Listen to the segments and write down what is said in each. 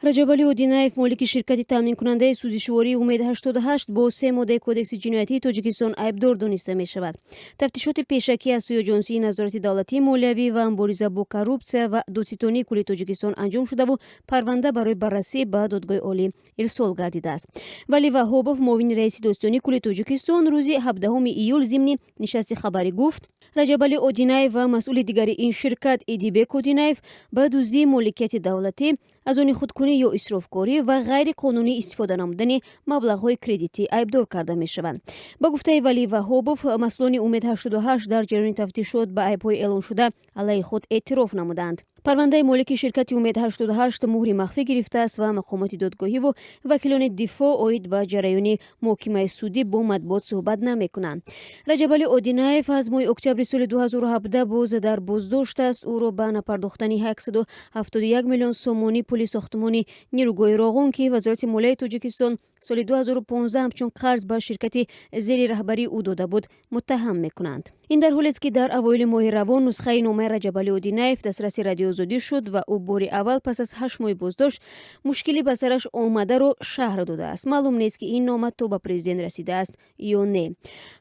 раҷабали одинаев молики ширкати таъминкунандаи сӯзишвории умед 88 бо 3 моддаи кодекси ҷиноятии тоҷикистон айбдор дониста мешавад. тафтишоти пешакӣ аз сӯи аҷонсии назорати давлатии молиявӣ ва мубориза бо коррупсия ва додситонии кулли тоҷикистон анҷом шудаву парванда барои баррасӣ ба додгоҳи олӣ ирсол гардидааст. валӣ ваҳобов муовини раиси додстонии кулли тоҷикистон рӯзи 17 июл зимни нишасти хабарӣ гуфт раҷабали одинаев ва масъули дигари ин ширкат идибек одинаев ба дуздии моликияти давлатӣ аз они худкунӣ ё исрофкорӣ ва ғайриқонунӣ истифода намудани маблағҳои кредитӣ айбдор карда мешаванд. ба гуфтаи валӣ ваҳобов масъулони умед 88 дар ҷараёни тафтишот ба айбҳои эълоншуда алайҳи худ эътироф намуданд. парвандаи молики ширкати умед 88 муҳри махфӣ гирифтааст ва мақомоти додгоҳиву вакилони дифоъ оид ба ҷараёни муҳокимаи судӣ бо матбуот суҳбат намекунанд. раҷабали одинаев аз моҳи октябри соли 2017 боз дар боздошт аст. ӯро ба напардохтани 171 миллион сомонӣ пули сохтмони нирӯгоҳи Роғун ки вазорати молияи Тоҷикистон соли 2015 ҳамчун қарз ба ширкати зери раҳбарии ӯ дода буд муттаҳам мекунанд. ин дар ҳолест ки дар авоили моҳи равон нусхаи номаи раҷабали одинаев дастраси радиоозодӣ шуд ва ӯ бори аввал пас аз 8 моҳи боздошт мушкили ба сараш омадаро шаҳр додааст. маълум нест ки ин нома то ба президент расидааст ё не.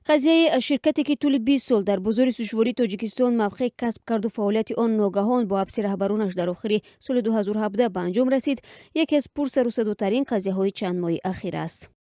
қазияи ширкате ки тӯли 20 сол дар бозори сӯзишвории Тоҷикистон мавқеъ касб карду фаъолияти он ногаҳон бо ҳабси раҳбаронаш дар охири соли 2017 ба анҷом расид яке аз пурсарусадотарин қазияҳои чанд моҳи ахир аст.